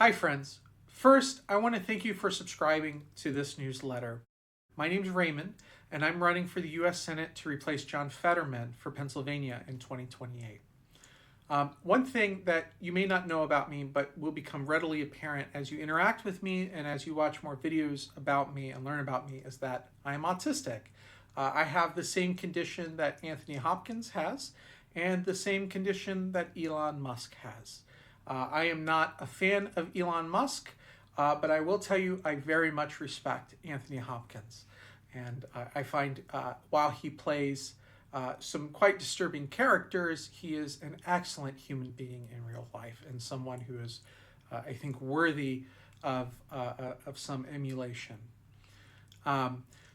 Hi friends. First, I want to thank you for subscribing to this newsletter. My name's Raymond, and I'm running for the U.S. Senate to replace John Fetterman for Pennsylvania in 2028. One thing that you may not know about me, but will become readily apparent as you interact with me and as you watch more videos about me and learn about me, is that I am autistic. I have the same condition that Anthony Hopkins has and the same condition that Elon Musk has. I am not a fan of Elon Musk, but I will tell you I very much respect Anthony Hopkins. And I find while he plays some quite disturbing characters, he is an excellent human being in real life and someone who is, I think, worthy of some emulation.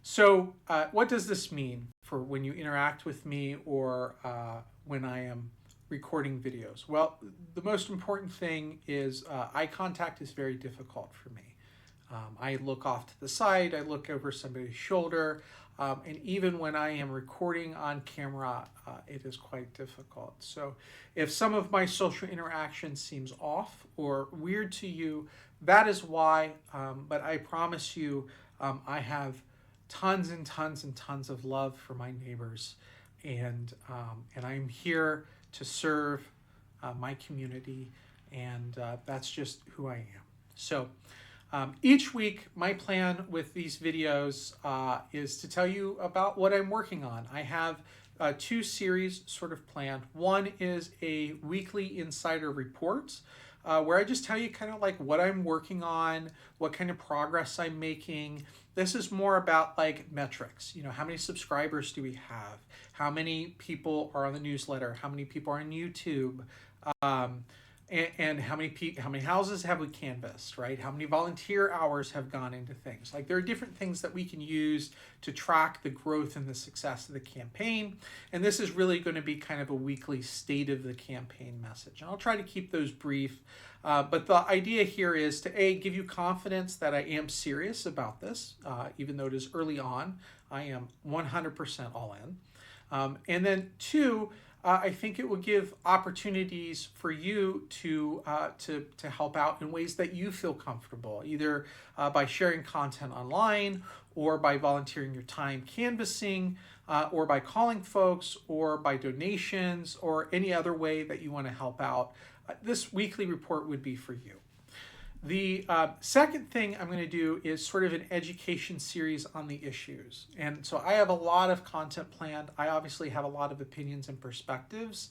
So what does this mean for when you interact with me or when I am recording videos? Well, the most important thing is eye contact is very difficult for me. I look off to the side, I look over somebody's shoulder, and even when I am recording on camera, it is quite difficult. So if some of my social interaction seems off or weird to you, that is why, but I promise you, I have tons and tons and tons of love for my neighbors, and I'm here to serve my community, and that's just who I am. So each week, my plan with these videos is to tell you about what I'm working on. I have two series sort of planned. One is a weekly insider report where I just tell you kind of like what I'm working on, what kind of progress I'm making. This is more about like metrics. You know, how many subscribers do we have? How many people are on the newsletter? How many people are on YouTube? And how many houses have we canvassed, right? How many volunteer hours have gone into things? Like, there are different things that we can use to track the growth and the success of the campaign. And this is really going to be kind of a weekly state of the campaign message. And I'll try to keep those brief. But the idea here is to, A, give you confidence that I am serious about this, even though it is early on. I am 100% all in. And then 2, I think it will give opportunities for you to help out in ways that you feel comfortable, either by sharing content online or by volunteering your time canvassing, or by calling folks, or by donations, or any other way that you want to help out. This weekly report would be for you. The second thing I'm going to do is sort of an education series on the issues. And so I have a lot of content planned. I obviously have a lot of opinions and perspectives.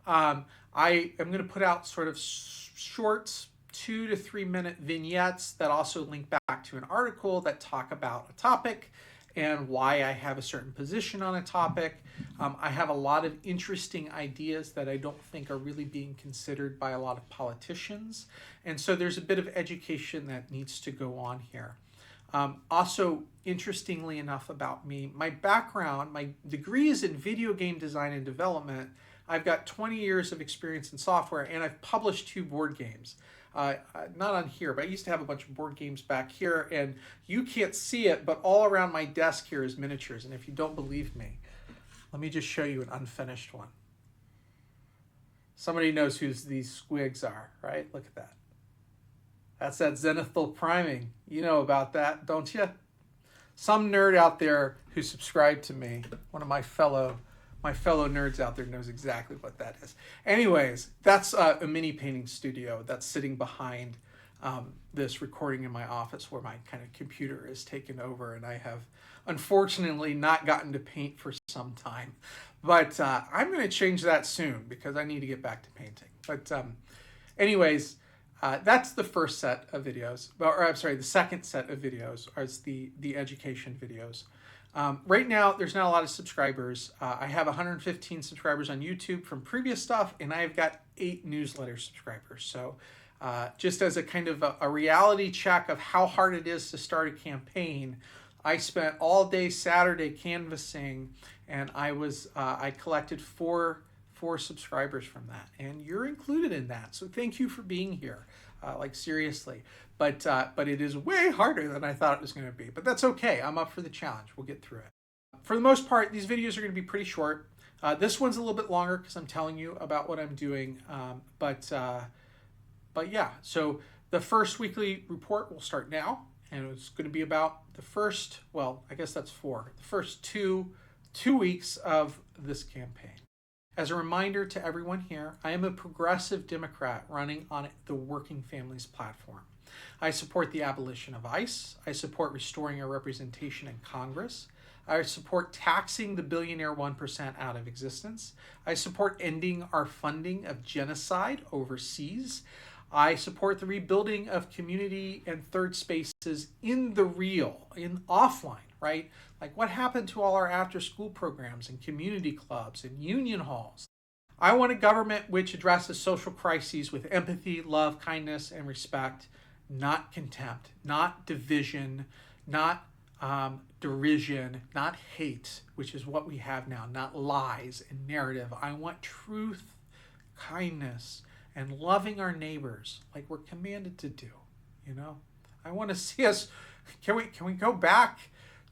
I am going to put out sort of short 2 to 3 minute vignettes that also link back to an article that talk about a topic and why I have a certain position on a topic. I have a lot of interesting ideas that I don't think are really being considered by a lot of politicians. And so there's a bit of education that needs to go on here. Also, interestingly enough about me, my background, my degree is in video game design and development. I've got 20 years of experience in software, and I've published 2 board games. Not on here, but I used to have a bunch of board games back here, and you can't see it, but all around my desk here is miniatures. And if you don't believe me, let me just show you an unfinished one. Somebody knows who these squigs are, right? Look at that. That's that zenithal priming. You know about that, don't you? Some nerd out there who subscribed to me, one of my fellow nerds out there, knows exactly what that is. Anyways, that's a mini painting studio that's sitting behind this recording in my office, where my kind of computer is taken over, and I have unfortunately not gotten to paint for some time. But I'm going to change that soon because I need to get back to painting. But anyways, that's the first set of videos. Or I'm sorry, the second set of videos is the education videos. Right now, there's not a lot of subscribers. I have 115 subscribers on YouTube from previous stuff, and I've got 8 newsletter subscribers. So just as a kind of a reality check of how hard it is to start a campaign, I spent all day Saturday canvassing, and I collected four subscribers from that, and you're included in that. So thank you for being here, like seriously. But it is way harder than I thought it was going to be. But that's okay. I'm up for the challenge. We'll get through it. For the most part, these videos are going to be pretty short. This one's a little bit longer because I'm telling you about what I'm doing. But yeah, so The first weekly report will start now, and it's going to be about the first, well, I guess that's four, the first two weeks of this campaign. As a reminder to everyone here, I am a progressive Democrat running on the Working Families platform. I support the abolition of ICE. I support restoring our representation in Congress. I support taxing the billionaire 1% out of existence. I support ending our funding of genocide overseas. I support the rebuilding of community and third spaces in the real, in offline, right? Like what happened to all our after-school programs and community clubs and union halls? I want a government which addresses social crises with empathy, love, kindness, and respect, not contempt, not division, not derision, not hate, which is what we have now, not lies and narrative. I want truth, kindness, and loving our neighbors like we're commanded to do. You know, I want to see us. Can we go back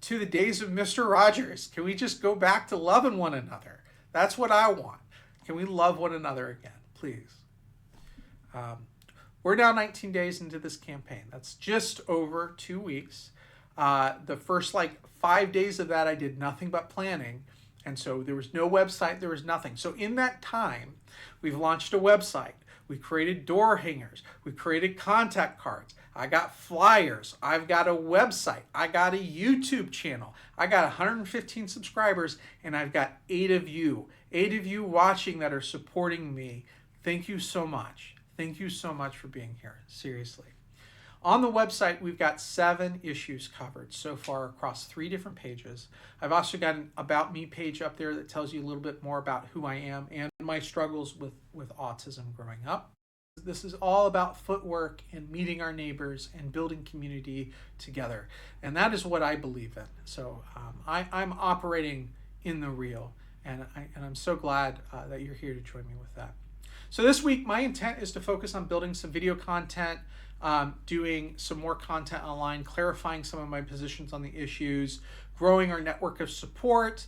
to the days of Mr. Rogers? Can we just go back to loving one another? That's what I want. Can we love one another again, please? We're now 19 days into this campaign. That's just over 2 weeks. The first 5 days of that, I did nothing but planning. And so there was no website, there was nothing. So in that time, we've launched a website. We created door hangers. We created contact cards. I got flyers. I've got a website. I got a YouTube channel. I got 115 subscribers, and I've got 8 of you watching that are supporting me. Thank you so much. Thank you so much for being here. Seriously. On the website, we've got 7 issues covered so far across 3 different pages. I've also got an About Me page up there that tells you a little bit more about who I am and my struggles with autism growing up. This is all about footwork and meeting our neighbors and building community together. And that is what I believe in. So I'm operating in the real, and I'm so glad that you're here to join me with that. So this week, my intent is to focus on building some video content, doing some more content online, clarifying some of my positions on the issues, growing our network of support,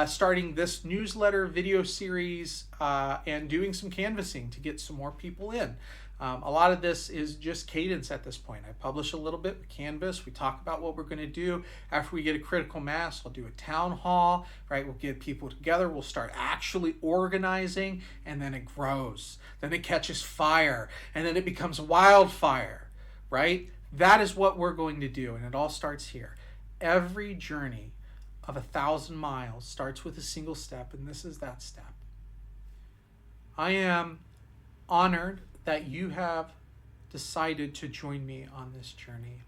starting this newsletter video series, and doing some canvassing to get some more people in. A lot of this is just cadence at this point. I publish a little bit with Canvas. We talk about what we're going to do. After we get a critical mass, I'll do a town hall, right? We'll get people together. We'll start actually organizing, and then it grows. Then it catches fire, and then it becomes wildfire, right? That is what we're going to do, and it all starts here. Every journey of 1,000 miles starts with a single step, and this is that step. I am honored that you have decided to join me on this journey.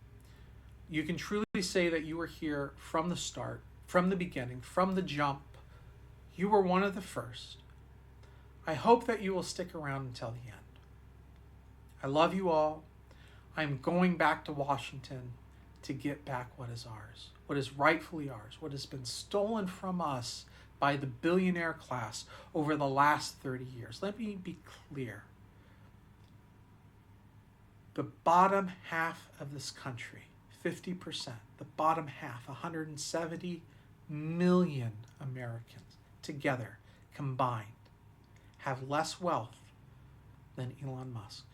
You can truly say that you were here from the start, from the beginning, from the jump. You were one of the first. I hope that you will stick around until the end. I love you all. I'm going back to Washington to get back what is ours, what is rightfully ours, what has been stolen from us by the billionaire class over the last 30 years. Let me be clear. The bottom half of this country, 50%, the bottom half, 170 million Americans together, combined, have less wealth than Elon Musk.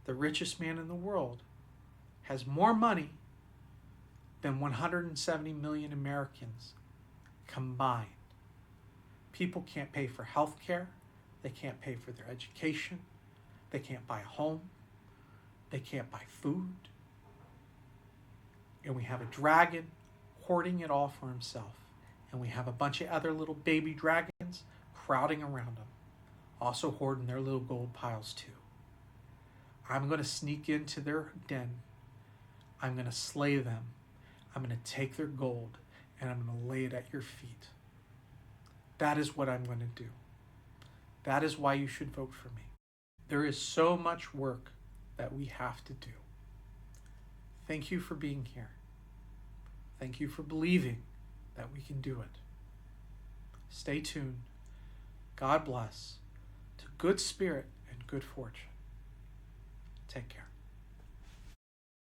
The richest man in the world has more money than 170 million Americans combined. People can't pay for health care. They can't pay for their education. They can't buy a home. They can't buy food. And we have a dragon hoarding it all for himself. And we have a bunch of other little baby dragons crowding around him, also hoarding their little gold piles too. I'm going to sneak into their den. I'm going to slay them. I'm going to take their gold, and I'm going to lay it at your feet. That is what I'm going to do. That is why you should vote for me. There is so much work that we have to do. Thank you for being here. Thank you for believing that we can do it. Stay tuned. God bless. To good spirit and good fortune. Take care.